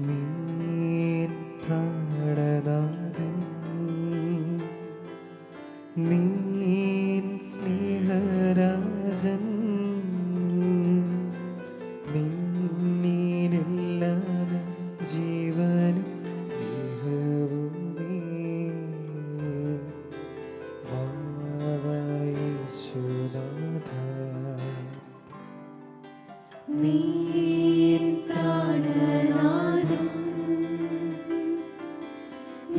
നീൻ പ്രാണനാഥൻ, നീൻ സ്നേഹരാജൻ, നിന്നിലെല്ലാം ജീവനും സ്നേഹവും നീ. യേശുനാഥ, നീൻ പ്രാണനാഥൻ,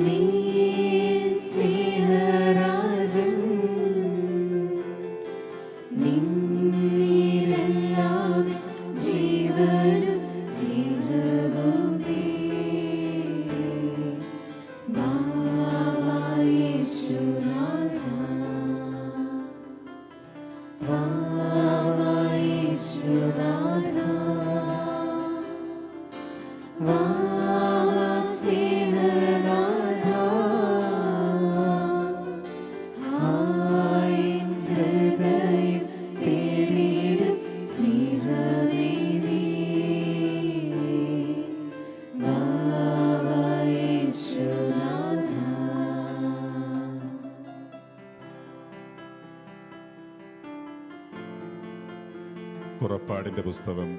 നീൻ സ്നേഹരാജൻ, നിന്നിലെല്ലാം ജീവനും സ്നേഹവും നീ. വാവാ യേശുനാഥ, വാവാ യേശുനാഥ, വാവാ സ്നേഹനാഥ, ഹായ് ഹൃദയം തേടിയിടും സ്നേഹമേ നീ. വാവാ യേശുനാഥ. പുറപ്പാടിൻ്റെ പുസ്തകം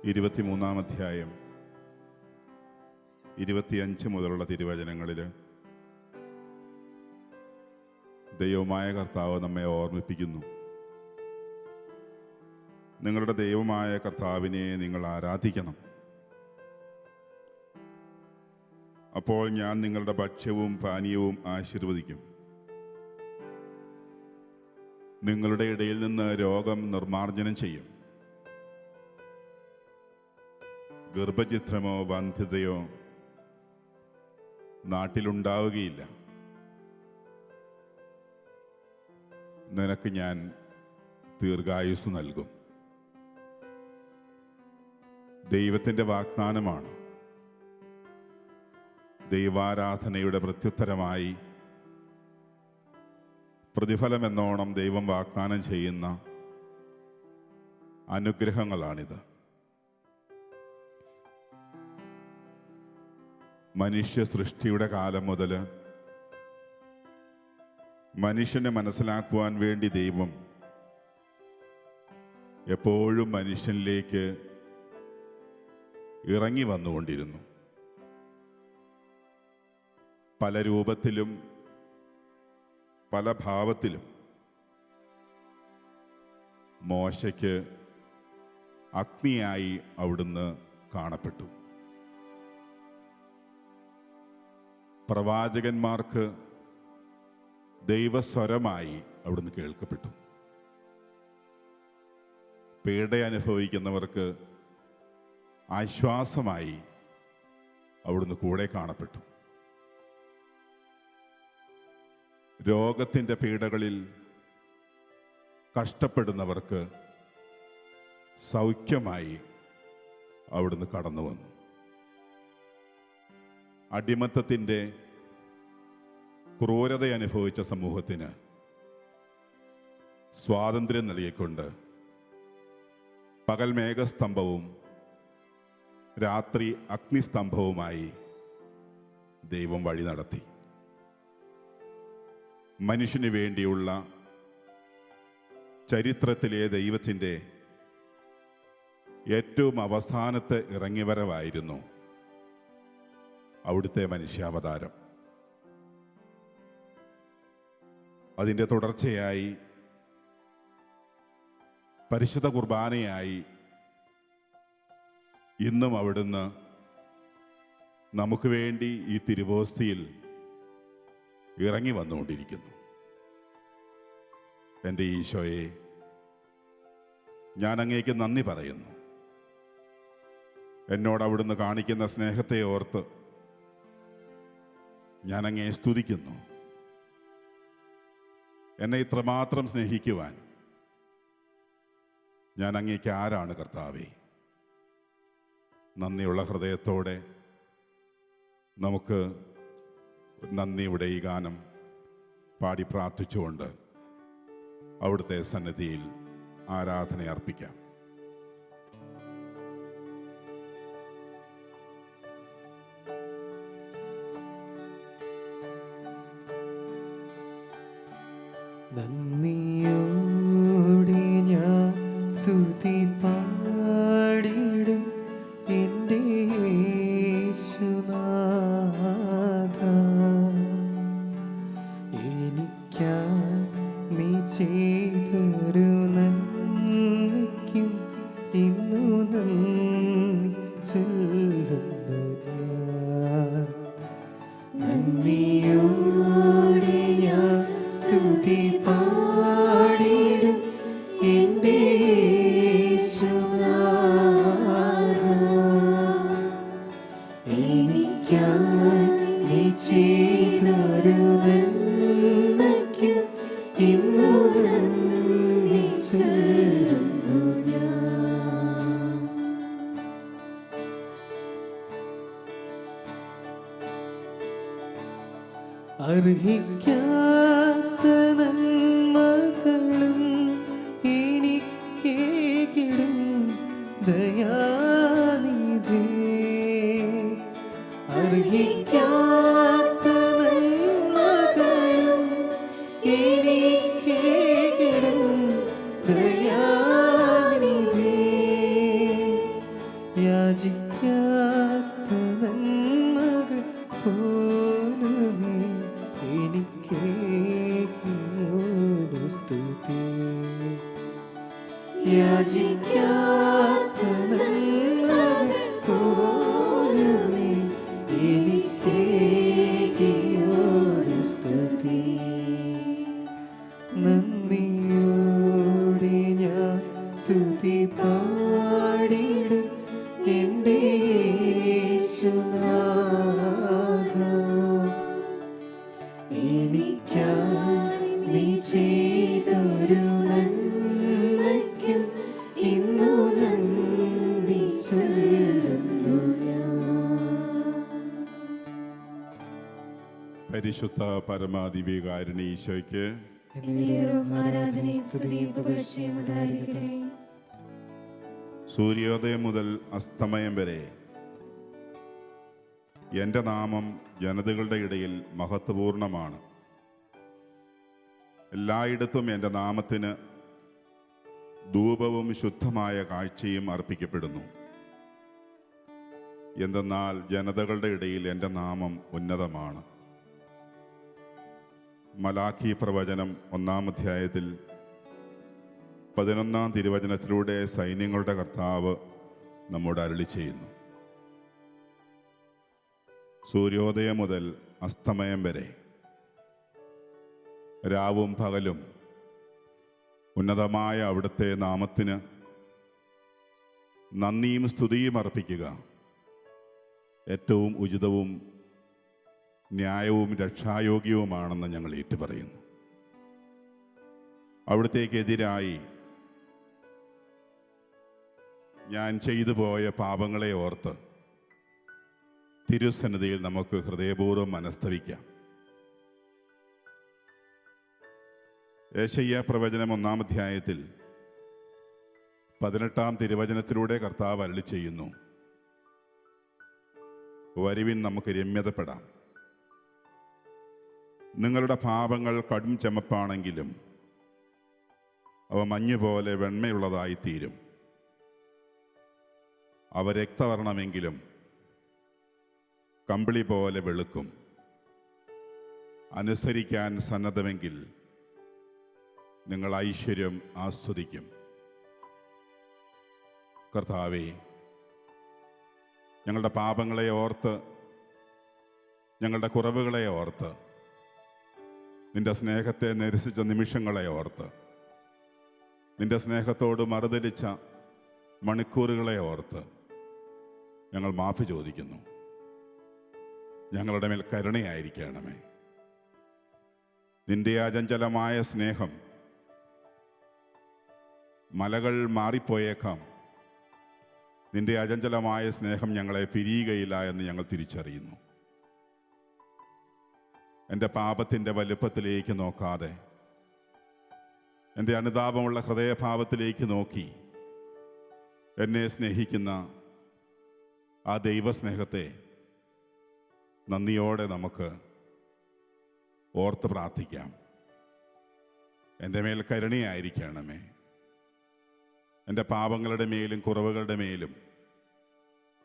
23-ാം അധ്യായം 25 മുതലുള്ള തിരുവചനങ്ങളിൽ ദൈവമായ കർത്താവ് നമ്മെ ഓർമ്മിപ്പിക്കുന്നു. നിങ്ങളുടെ ദൈവമായ കർത്താവിനെ നിങ്ങൾ ആരാധിക്കണം. അപ്പോൾ ഞാൻ നിങ്ങളുടെ ഭക്ഷ്യവും പാനീയവും ആശീർവദിക്കും. നിങ്ങളുടെ ഇടയിൽ നിന്ന് രോഗം നിർമ്മാർജ്ജനം ചെയ്യും. ഗർഭഛിദ്രമോ വന്ധ്യതയോ നാട്ടിലുണ്ടാവുകയില്ല. നിനക്ക് ഞാൻ ദീർഘായുസ് നൽകും. ദൈവത്തിൻ്റെ വാഗ്ദാനമാണ്. ദൈവാരാധനയുടെ പ്രത്യുത്തരമായി പ്രതിഫലമെന്നോണം ദൈവം വാഗ്ദാനം ചെയ്യുന്ന അനുഗ്രഹങ്ങളാണിത്. മനുഷ്യ സൃഷ്ടിയുടെ കാലം മുതൽ മനുഷ്യനെ മനസ്സിലാക്കുവാൻ വേണ്ടി ദൈവം എപ്പോഴും മനുഷ്യനിലേക്ക് ഇറങ്ങി വന്നുകൊണ്ടിരുന്നു. പല രൂപത്തിലും പല ഭാവത്തിലും. മോശയ്ക്ക് അഗ്നിയായി അവിടുന്ന് കാണപ്പെട്ടു. പ്രവാചകന്മാർക്ക് ദൈവസ്വരമായി അവിടുന്ന് കേൾക്കപ്പെട്ടു. പീഡ അനുഭവിക്കുന്നവർക്ക് ആശ്വാസമായി അവിടുന്ന് കൂടെ കാണപ്പെട്ടു. രോഗത്തിൻ്റെ പീഡകളിൽ കഷ്ടപ്പെടുന്നവർക്ക് സൗഖ്യമായി അവിടുന്ന് കടന്നു വന്നു. അടിമത്തത്തിൻ്റെ ക്രൂരത അനുഭവിച്ച സമൂഹത്തിന് സ്വാതന്ത്ര്യം നൽകിക്കൊണ്ട് പകൽ മേഘസ്തംഭവും രാത്രി അഗ്നിസ്തംഭവുമായി ദൈവം വഴി നടത്തി. മനുഷ്യന് വേണ്ടിയുള്ള ചരിത്രത്തിലെ ദൈവത്തിൻ്റെ ഏറ്റവും അവസാനത്തെ ഇറങ്ങിവരവായിരുന്നു അവിടുത്തെ മനുഷ്യാവതാരം. അതിൻ്റെ തുടർച്ചയായി പരിശുദ്ധ കുർബാനയായി ഇന്നും അവിടുന്ന് നമുക്ക് വേണ്ടി ഈ തിരുവോസ്തിയിൽ ഇറങ്ങി വന്നുകൊണ്ടിരിക്കുന്നു. എൻ്റെ ഈശോയെ, ഞാൻ അങ്ങേക്ക് നന്ദി പറയുന്നു. എന്നോട് അവിടുന്ന് കാണിക്കുന്ന സ്നേഹത്തെ ഓർത്ത് ഞാൻ അങ്ങയെ സ്തുതിക്കുന്നു. എന്നെ ഇത്രമാത്രം സ്നേഹിക്കുവാൻ ഞാൻ അങ്ങേക്ക് ആരാണ് കർത്താവേ? നന്ദിയുള്ള ഹൃദയത്തോടെ നമുക്ക് നന്ദിയുടെ ഈ ഗാനം പാടി പ്രാർത്ഥിച്ചുകൊണ്ട് അവിടുത്തെ സന്നിധിയിൽ ആരാധന അർപ്പിക്കാം. നന്ദിയോടെ ഞാൻ സ്തുതി പാടിടും എൻ്റെ യേശുനാഥ. എനിക്കായി നീ ചെയ്തൊരു നന്മയ്ക്കും ഇന്നു നന്ദി ചൊല്ലുന്നു ഞാൻ. നന്ദിയോടെ ഞാൻ സ്തുതി പാടിടും എൻ്റെ യേശുനാഥ. എനിക്കായി നീ ചെയ്തൊരു നന്മയ്ക്കും ഇന്നു നന്ദി ചൊല്ലുന്നു ഞാൻ. അർഹിക്കാത്ത നന്മകളും എനിക്കേകിടും ദയാനിധേ. അർഹിക്കാത്ത നന്മകളും എനിക്കേകിടും ദയാനിധേ. യാചിക്കാത്ത നന്മകൾ പോലുമേ എനിക്കേകിയൊരു സ്തുതി. യാചിക്കാത്ത നന്മകൾ പോലുമേ എനിക്കേകിയൊരു സ്തുതി. നന്ദിയോടെ ഞാൻ സ്തുതി പാടിടും എൻ്റെ യേശുനാഥ. എനിക്കായി നീ ചെയ്തൊരു നന്മയ്ക്കും ഇന്നു നന്ദി ചൊല്ലുന്നു ഞാൻ. പരിശുദ്ധ പരമാദിവ്യകാരുണ്യ ഈശോയ്ക്ക് ആരാധനയും സ്തുതിയും പുകഴ്ചയും ഉണ്ടായിരിക്കട്ടെ. സൂര്യോദയം മുതൽ അസ്തമയം വരെ എൻ്റെ നാമം ജനതകളുടെ ഇടയിൽ മഹത്വപൂർണമാണ്. എല്ലായിടത്തും എൻ്റെ നാമത്തിന് ധൂപവും ശുദ്ധമായ കാഴ്ചയും അർപ്പിക്കപ്പെടുന്നു. എന്തെന്നാൽ ജനതകളുടെ ഇടയിൽ എൻ്റെ നാമം ഉന്നതമാണ്. മലാഖി പ്രവചനം 1-ാം അധ്യായത്തിൽ 11-ാം തിരുവചനത്തിലൂടെ സൈന്യങ്ങളുടെ കർത്താവ് നമ്മോട് അരുളി ചെയ്യുന്നു. സൂര്യോദയം മുതൽ അസ്തമയം വരെ രാവും പകലും ഉന്നതമായ അവിടുത്തെ നാമത്തിന് നന്ദിയും സ്തുതിയും അർപ്പിക്കുക ഏറ്റവും ഉചിതവും ന്യായവും രക്ഷായോഗ്യവുമാണെന്ന് ഞങ്ങൾ ഏറ്റുപറയുന്നു. അവിടുത്തേക്കെതിരായി ഞാൻ ചെയ്തു പോയ പാപങ്ങളെ ഓർത്ത് തിരുസന്നിധിയിൽ നമുക്ക് ഹൃദയപൂർവ്വം മനസ്തവിക്കാം. യേശയ്യാ പ്രവചനം 1-ാം അധ്യായത്തിൽ 18-ാം തിരുവചനത്തിലൂടെ കർത്താവ് അരുളി ചെയ്യുന്നു, വരുവിൻ നമുക്ക് രമ്യതപ്പെടാം. നിങ്ങളുടെ പാപങ്ങൾ കടും ചുമപ്പാണെങ്കിലും അവ മഞ്ഞുപോലെ വെണ്മയുള്ളതായിത്തീരും. അവ രക്തവർണമെങ്കിലും കമ്പിളി പോലെ വെളുക്കും. അനുസരിക്കാൻ സന്നദ്ധമെങ്കിൽ നിങ്ങൾ ഐശ്വര്യം ആസ്വദിക്കും. കർത്താവേ, ഞങ്ങളുടെ പാപങ്ങളെ ഓർത്ത്, ഞങ്ങളുടെ കുറവുകളെ ഓർത്ത് നിന്റെ സ്നേഹത്തെ നിരസിച്ച നിമിഷങ്ങളെ ഓർത്ത്, നിന്റെ സ്നേഹത്തോട് മറുതലിച്ച മണിക്കൂറുകളെ ഓർത്ത് ഞങ്ങൾ മാഫി ചോദിക്കുന്നു. ഞങ്ങളുടെ മേൽ കരുണയായിരിക്കണമേ. നിന്റെ അചഞ്ചലമായ സ്നേഹം മലകൾ മാറിപ്പോയേക്കാം. നിന്റെ അചഞ്ചലമായ സ്നേഹം ഞങ്ങളെ പിരിയുകയില്ല എന്ന് ഞങ്ങൾ തിരിച്ചറിയുന്നു. എൻ്റെ പാപത്തിൻ്റെ വലുപ്പത്തിലേക്ക് നോക്കാതെ എൻ്റെ അനുതാപമുള്ള ഹൃദയഭാവത്തിലേക്ക് നോക്കി എന്നെ സ്നേഹിക്കുന്ന ആ ദൈവസ്നേഹത്തെ നന്ദിയോടെ നമുക്ക് ഓർത്ത് പ്രാർത്ഥിക്കാം. എൻ്റെ മേൽ കരുണയായിരിക്കണമേ. എൻ്റെ പാപങ്ങളുടെ മേലും കുറവുകളുടെ മേലും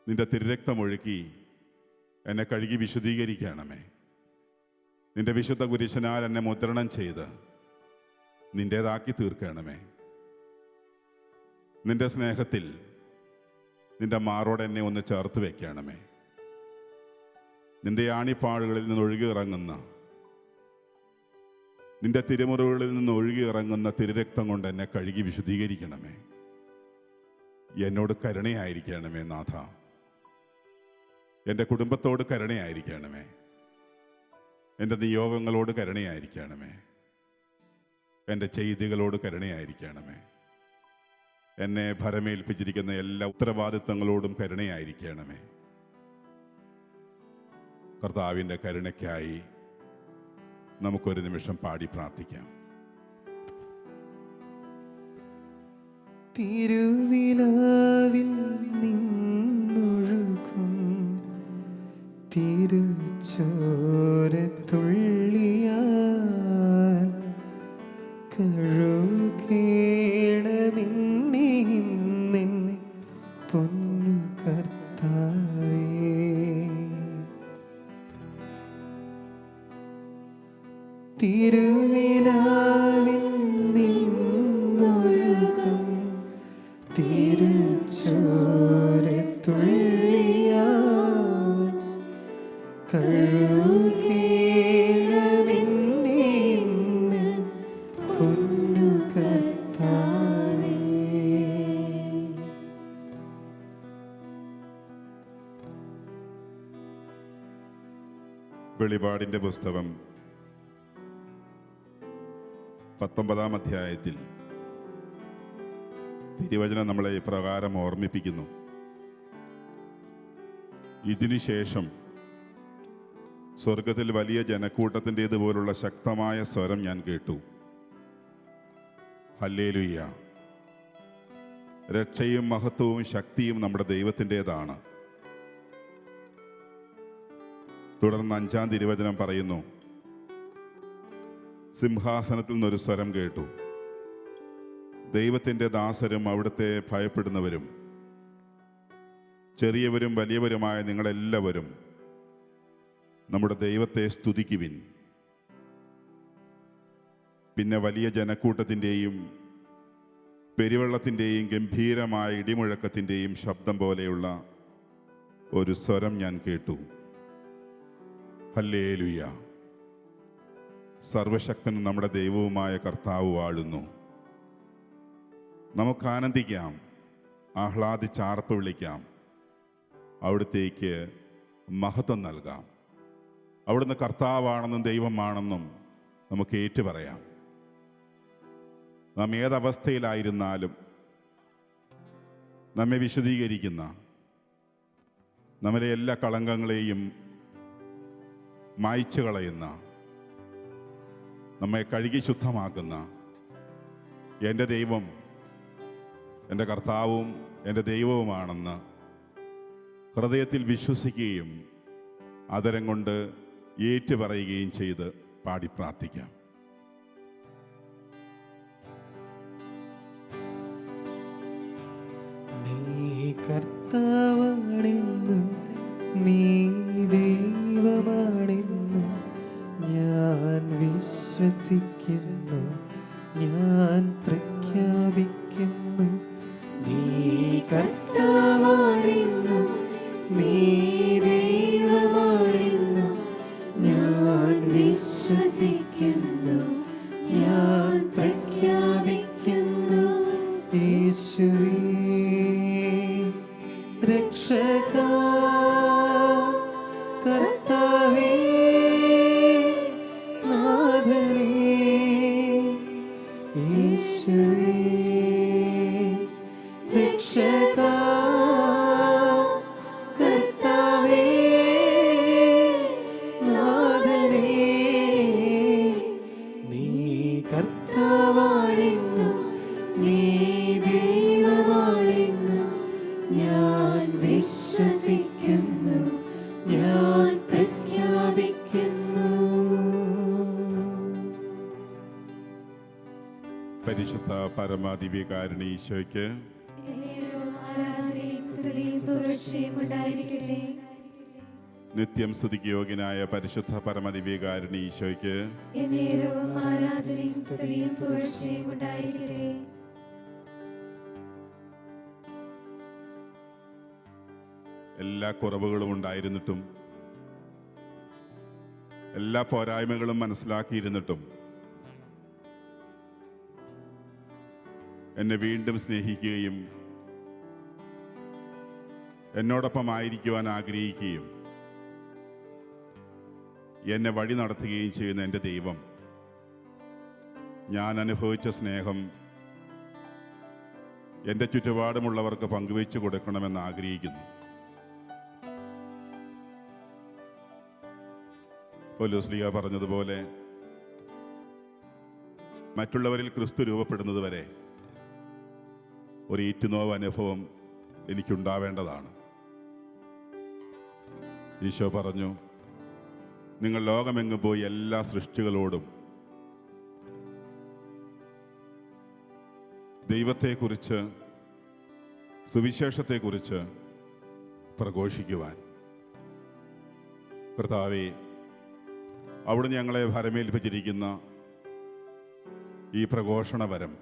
നിന്റെ തിരുരക്തമൊഴുക്കി എന്നെ കഴുകി വിശുദ്ധീകരിക്കണമേ. നിന്റെ വിശുദ്ധ കുരിശനാൽ എന്നെ മുദ്രണം ചെയ്ത് നിൻ്റേതാക്കി തീർക്കണമേ. നിന്റെ സ്നേഹത്തിൽ നിന്റെ മാറോട് എന്നെ ഒന്ന് ചേർത്ത് വയ്ക്കണമേ. നിന്റെ ആണിപ്പാടുകളിൽ നിന്ന് ഒഴുകി ഇറങ്ങുന്ന, നിന്റെ തിരുമുറിവുകളിൽ നിന്ന് ഒഴുകി ഇറങ്ങുന്ന തിരുരക്തം കൊണ്ട് എന്നെ കഴുകി വിശുദ്ധീകരിക്കണമേ. എന്നോട് കരുണയായിരിക്കണമേ നാഥ. എൻ്റെ കുടുംബത്തോട് കരുണയായിരിക്കണമേ. എൻ്റെ നിയോഗങ്ങളോട് കരുണയായിരിക്കണമേ. എൻ്റെ ചെയ്തികളോട് കരുണയായിരിക്കണമേ. എന്നെ ഭരമേൽപ്പിച്ചിരിക്കുന്ന എല്ലാ ഉത്തരവാദിത്തങ്ങളോടും കരുണയായിരിക്കണമേ. കർത്താവിൻ്റെ കരുണയ്ക്കായി നമുക്കൊരു നിമിഷം പാടി പ്രാർത്ഥിക്കാം. തിരുവിലാവിൽ നിന്നൊഴുകും തിരുച്ചോരത്തുള്ളിയാൽ കഴുകേണമെന്നെ ഇന്നെന്നെ പൊന്നു കർത്താവേ. തിരുവിലാവിൽ നിന്നൊഴുകും തിരുച്ചോരത്തുള്ളിയാൽ കഴുകേണമെന്നെ ഇന്ന് പൊന്നു കർത്താവേ. വെളിപാടിൻ്റെ പുസ്തകം 19-ാം അധ്യായത്തിൽ തിരുവചനം നമ്മളെ ഇപ്രകാരം ഓർമ്മിപ്പിക്കുന്നു. ഇതിനുശേഷം സ്വർഗത്തിൽ വലിയ ജനക്കൂട്ടത്തിൻ്റേതുപോലുള്ള ശക്തമായ സ്വരം ഞാൻ കേട്ടു. ഹല്ലേലൂയ! രക്ഷയും മഹത്വവും ശക്തിയും നമ്മുടെ ദൈവത്തിൻ്റേതാണ്. തുടർന്ന് 5-ാം തിരുവചനം പറയുന്നു, സിംഹാസനത്തിൽ നിന്നൊരു സ്വരം കേട്ടു. ദൈവത്തിൻ്റെ ദാസരും അവിടുത്തെ ഭയപ്പെടുന്നവരും ചെറിയവരും വലിയവരുമായ നിങ്ങളെല്ലാവരും നമ്മുടെ ദൈവത്തെ സ്തുതിക്കുവിൻ. പിന്നെ വലിയ ജനക്കൂട്ടത്തിൻ്റെയും പെരുവെള്ളത്തിൻ്റെയും ഗംഭീരമായ ഇടിമുഴക്കത്തിൻ്റെയും ശബ്ദം പോലെയുള്ള ഒരു സ്വരം ഞാൻ കേട്ടു. ഹല്ലേലൂയ! സർവശക്തനും നമ്മുടെ ദൈവവുമായ കർത്താവ് വാഴുന്നു. നമുക്ക് ആനന്ദിക്കാം, ആഹ്ലാദിച്ചാർപ്പ് വിളിക്കാം, അവിടുത്തേക്ക് മഹത്വം നൽകാം. അവിടുന്ന് കർത്താവാണെന്നും ദൈവമാണെന്നും നമുക്ക് ഏറ്റുപറയാം. നാം ഏതവസ്ഥയിലായിരുന്നാലും നമ്മെ വിശദീകരിക്കുന്ന, നമ്മുടെ എല്ലാ കളങ്കങ്ങളെയും മായ്ച്ചു കളയുന്ന, നമ്മെ കഴുകി ശുദ്ധമാക്കുന്ന എൻ്റെ ദൈവം എൻ്റെ കർത്താവും എൻ്റെ ദൈവവുമാണെന്ന് ഹൃദയത്തിൽ വിശ്വസിക്കുകയും ആദരം കൊണ്ട് ഏറ്റുപറയുകയും ചെയ്ത് പാടി പ്രാർത്ഥിക്കാം. നീ കർത്താവാണെന്നും നീ ദൈവമാണെന്നും ഞാൻ വിശ്വസിക്കുന്നു, ഞാൻ പ്രഖ്യാപിക്കുന്നു. നീ കർത്താവാണെന്നും നീ ദൈവമാണെന്നും ഞാൻ വിശ്വസിക്കുന്നു, പരിശുദ്ധ പരമദിവ്യകാരുണ്യ ഈശോയ്ക്ക് എന്നേരവും ആരാധനയും സ്തുതിയും പുകഴ്ചയും ഉണ്ടായിരിക്കട്ടെ. നിത്യം സ്തുതിക്ക് യോഗ്യനായ പരിശുദ്ധ പരമദിവ്യകാരുണ്യ ഈശോയ്ക്ക് എന്നേരവും ആരാധനയും സ്തുതിയും പുകഴ്ചയും ഉണ്ടായിരിക്കട്ടെ. എല്ലാ കുറവുകളും ഉണ്ടായിരുന്നിട്ടും എല്ലാ പോരായ്മകളും മനസ്സിലാക്കിയിരുന്നിട്ടും എന്നെ വീണ്ടും സ്നേഹിക്കുകയും എന്നോടൊപ്പം ആയിരിക്കുവാൻ ആഗ്രഹിക്കുകയും എന്നെ വഴി നടത്തുകയും ചെയ്യുന്ന എൻ്റെ ദൈവം ഞാൻ അനുഭവിച്ച സ്നേഹം എൻ്റെ ചുറ്റുപാടുമുള്ളവർക്ക് പങ്കുവെച്ചു കൊടുക്കണമെന്ന് ആഗ്രഹിക്കുന്നു. പൗലോസ്ലീഹ പറഞ്ഞതുപോലെ മറ്റുള്ളവരിൽ ക്രിസ്തു രൂപപ്പെടുന്നത് വരെ ഒരു ഈറ്റുനോവ് അനുഭവം എനിക്കുണ്ടാവേണ്ടതാണ്. ഈശോ പറഞ്ഞു, നിങ്ങൾ ലോകമെങ്ങും പോയി എല്ലാ സൃഷ്ടികളോടും ദൈവത്തെക്കുറിച്ച് സുവിശേഷത്തെക്കുറിച്ച് പ്രഘോഷിക്കുവാൻ. കർത്താവേ, അവിടുന്ന് ഞങ്ങളെ ഭരമേൽപ്പിച്ചിരിക്കുന്ന ഈ പ്രഘോഷണവരം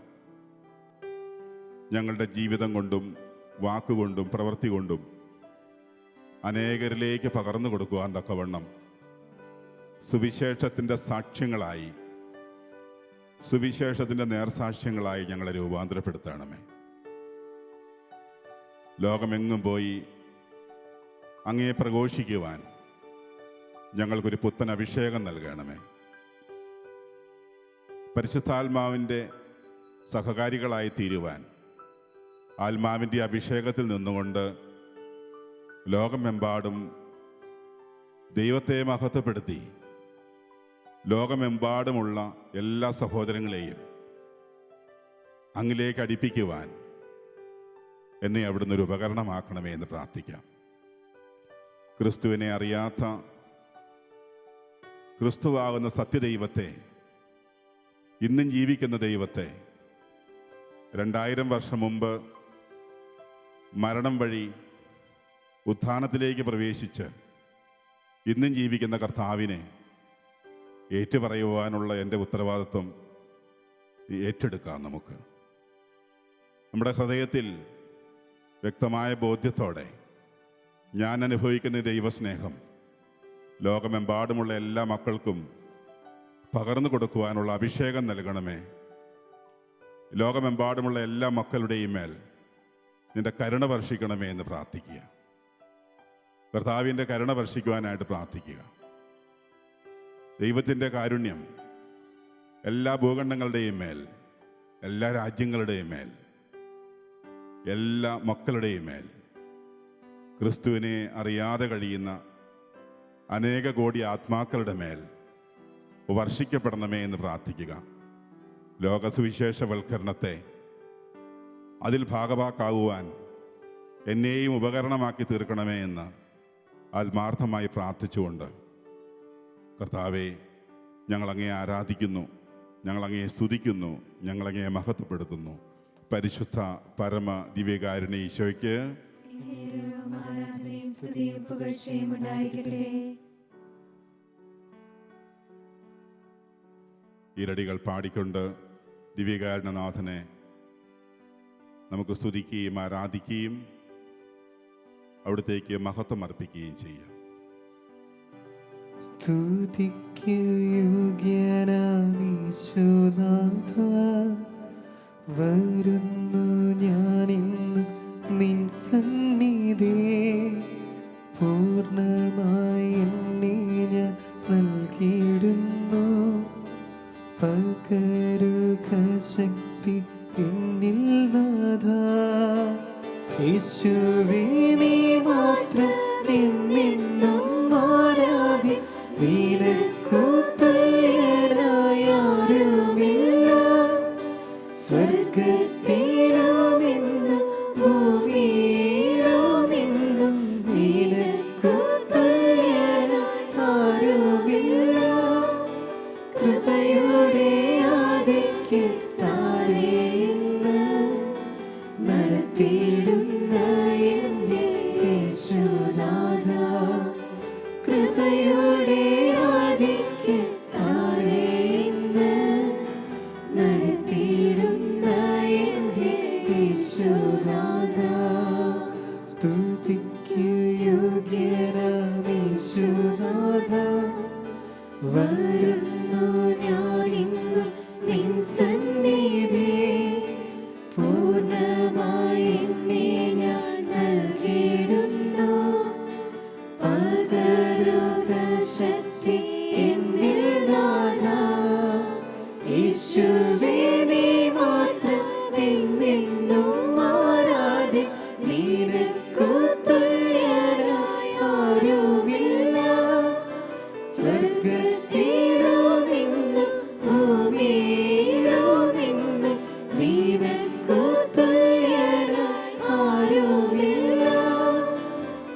ഞങ്ങളുടെ ജീവിതം കൊണ്ടും വാക്കുകൊണ്ടും പ്രവൃത്തി കൊണ്ടും അനേകരിലേക്ക് പകർന്നു കൊടുക്കുവാൻ തക്കവണ്ണം സുവിശേഷത്തിൻ്റെ സാക്ഷ്യങ്ങളായി, സുവിശേഷത്തിൻ്റെ നേർസാക്ഷ്യങ്ങളായി ഞങ്ങളെ രൂപാന്തരപ്പെടുത്തണമേ. ലോകമെങ്ങും പോയി അങ്ങയെ പ്രഘോഷിക്കുവാൻ ഞങ്ങൾക്കൊരു പുത്തൻ അഭിഷേകം നൽകണമേ. പരിശുദ്ധാത്മാവിൻ്റെ സഹകാരികളായി തീരുവാൻ ആത്മാവിൻ്റെ അഭിഷേകത്തിൽ നിന്നുകൊണ്ട് ലോകമെമ്പാടും ദൈവത്തെ മഹത്വപ്പെടുത്തി ലോകമെമ്പാടുമുള്ള എല്ലാ സഹോദരങ്ങളെയും അങ്ങിലേക്ക് അടുപ്പിക്കുവാൻ എന്നെ അവിടുന്ന് ഒരു ഉപകരണമാക്കണമേ എന്ന് പ്രാർത്ഥിക്കാം. ക്രിസ്തുവിനെ അറിയാത്ത, ക്രിസ്തുവാകുന്ന സത്യദൈവത്തെ, ഇന്നും ജീവിക്കുന്ന ദൈവത്തെ, 2000 വർഷം മുമ്പ് മരണം വഴി ഉത്ഥാനത്തിലേക്ക് പ്രവേശിച്ച് ഇന്നും ജീവിക്കുന്ന കർത്താവിനെ ഏറ്റുപറയുവാനുള്ള എൻ്റെ ഉത്തരവാദിത്വം ഏറ്റെടുക്കാം. നമുക്ക് നമ്മുടെ ഹൃദയത്തിൽ വ്യക്തമായ ബോധ്യത്തോടെ ഞാൻ അനുഭവിക്കുന്ന ദൈവസ്നേഹം ലോകമെമ്പാടുമുള്ള എല്ലാ മക്കൾക്കും പകർന്നു കൊടുക്കുവാനുള്ള അഭിഷേകം നൽകണമേ. ലോകമെമ്പാടുമുള്ള എല്ലാ മക്കളുടെയും മേൽ നിന്റെ കരുണ വർഷിക്കണമേ എന്ന് പ്രാർത്ഥിക്കുക. കർത്താവിൻ്റെ കരുണ വർഷിക്കുവാനായിട്ട് പ്രാർത്ഥിക്കുക. ദൈവത്തിൻ്റെ കാരുണ്യം എല്ലാ ഭൂഖണ്ഡങ്ങളുടെയും മേൽ, എല്ലാ രാജ്യങ്ങളുടെയും മേൽ, എല്ലാ മക്കളുടെയും മേൽ, ക്രിസ്തുവിനെ അറിയാതെ കഴിയുന്ന അനേക കോടി ആത്മാക്കളുടെ മേൽ വർഷിക്കപ്പെടണമേ എന്ന് പ്രാർത്ഥിക്കുക. ലോകസുവിശേഷവൽക്കരണത്തെ അതിൽ ഭാഗവാക്കാകുവാൻ എന്നെയും ഉപകരണമാക്കി തീർക്കണമേ എന്ന് ആത്മാർത്ഥമായി പ്രാർത്ഥിച്ചുകൊണ്ട്, കർത്താവെ, ഞങ്ങളങ്ങയെ ആരാധിക്കുന്നു, ഞങ്ങളങ്ങയെ സ്തുതിക്കുന്നു, ഞങ്ങളങ്ങയെ മഹത്വപ്പെടുത്തുന്നു. പരിശുദ്ധ പരമ ദിവ്യകാരുണ്യ ഈശോയ്ക്ക് ആരാധനയും സ്തുതിയും പുകഴ്ചയും ഉണ്ടായിരിക്കട്ടെ. ഈരടികൾ പാടിക്കൊണ്ട് ദിവ്യകാരുണ്യനാഥനെ നമുക്ക് സ്തുതിക്കുകയും ആരാധിക്കുകയും അവിടത്തേക്ക് മഹത്വം അർപ്പിക്കുകയും ചെയ്യാം. സ്തുതിക്ക് യോഗ്യനാമീശോനാഥ, വരുന്നു ഞാനിന്ന് നിൻ സന്നിധിയെ, പൂർണ്ണമായി എന്നെ ഞാൻ നൽകിയിടുന്നു. പകരുക ശക്തി എന്നിൽ നാഥ, യേശുവേ നീ മാത്രം എന്നെന്നും ആരാധ്യൻ. നിനക്കു തുല്യനായി ആരുമില്ല, സ്വർഗ്ഗത്തിലുമെന്നും ഭൂമിയിലുമെന്നും. നിനക്കു തുല്യനായി ആരുമില്ല, കൃപയുടെ ആധിക്യത്താലേ വരുന്നു ഞാനിന്നു നിൻ സന്നിധിയെ പൂർണ്ണമായി എന്നെ ഞാൻ നൽകിയിടുന്നു പകരുക ശക്തി എന്നിൽ നാഥാ യേശുവേ നീ മാത്രം എന്നെന്നും ആരാധ്യൻ നിനക്കു തുല്യനായി ആരുമില്ല സ്വർഗ്ഗത്തിലും ഇന്നും ഭൂമിയിലും ഇന്നും നിനക്കു തുല്യനായി ആരുമില്ല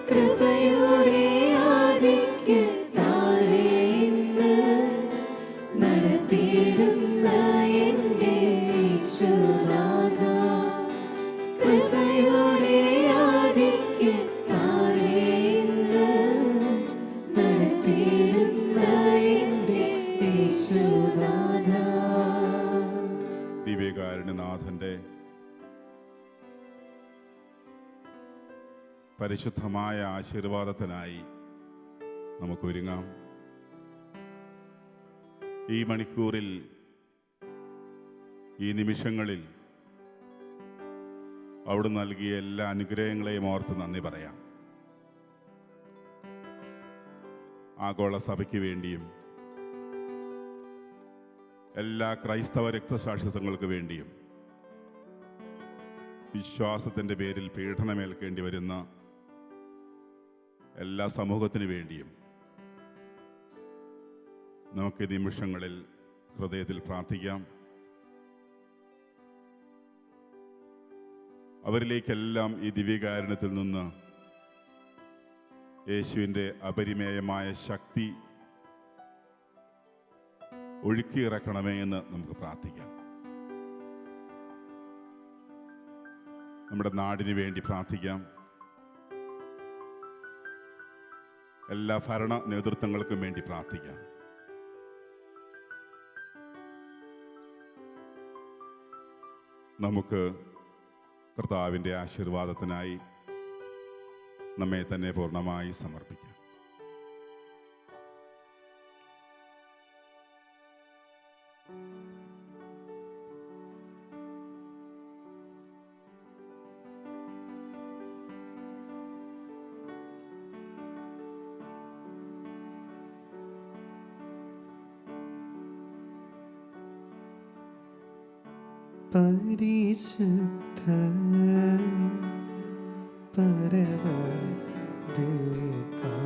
കൃപയുടെ ആധിക്യത്താലെ ഇന്ന് നടത്തിയിടുന്ന എൻ്റെ യേശുനാഥാ കൃപയുടെ ആധിക്യത്താലെ ഇന്ന് നടത്തിയിടുന്ന എൻ്റെ യേശുനാഥാ. ദിവ്യകാരുണ്യനാഥന്റെ പരിശുദ്ധമായ ആശീർവാദത്തിനായി നമുക്കൊരുങ്ങാം. ഈ മണിക്കൂറിൽ, ഈ നിമിഷങ്ങളിൽ അവിടെ നൽകിയ എല്ലാ അനുഗ്രഹങ്ങളെയും ഓർത്ത് നന്ദി പറയാം. ആഗോള സഭയ്ക്ക് വേണ്ടിയും എല്ലാ ക്രൈസ്തവ രക്തസാക്ഷിത്വങ്ങൾക്ക് വേണ്ടിയും വിശ്വാസത്തിൻ്റെ പേരിൽ പീഡനമേൽക്കേണ്ടി വരുന്ന എല്ലാ സമൂഹത്തിനു വേണ്ടിയും നമുക്ക് ഈ നിമിഷങ്ങളിൽ ഹൃദയത്തിൽ പ്രാർത്ഥിക്കാം. അവരിലേക്കെല്ലാം ഈ ദിവ്യകാരുണ്യത്തിൽ നിന്ന് യേശുവിൻ്റെ അപരിമേയമായ ശക്തി ഒഴുക്കിയിറക്കണമേ എന്ന് നമുക്ക് പ്രാർത്ഥിക്കാം. നമ്മുടെ നാടിന് വേണ്ടി പ്രാർത്ഥിക്കാം. എല്ലാ ഭരണ നേതൃത്വങ്ങൾക്കും വേണ്ടി പ്രാർത്ഥിക്കാം. നമുക്ക് കർത്താവിൻ്റെ ആശീർവാദത്തിനായി നമ്മെ തന്നെ പൂർണ്ണമായി സമർപ്പിക്കാം. പരിശുദ്ധ പരമ ദിവ്യകാരുണ്യമേ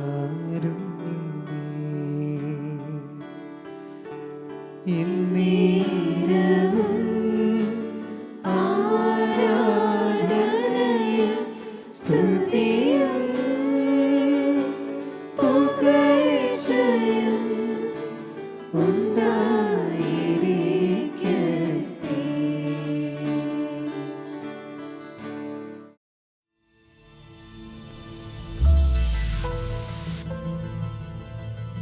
എന്നേരവും ആരാധനയും സ്തുതിയും പുകഴ്ചയും ഉണ്ടായിരിക്കട്ടെ.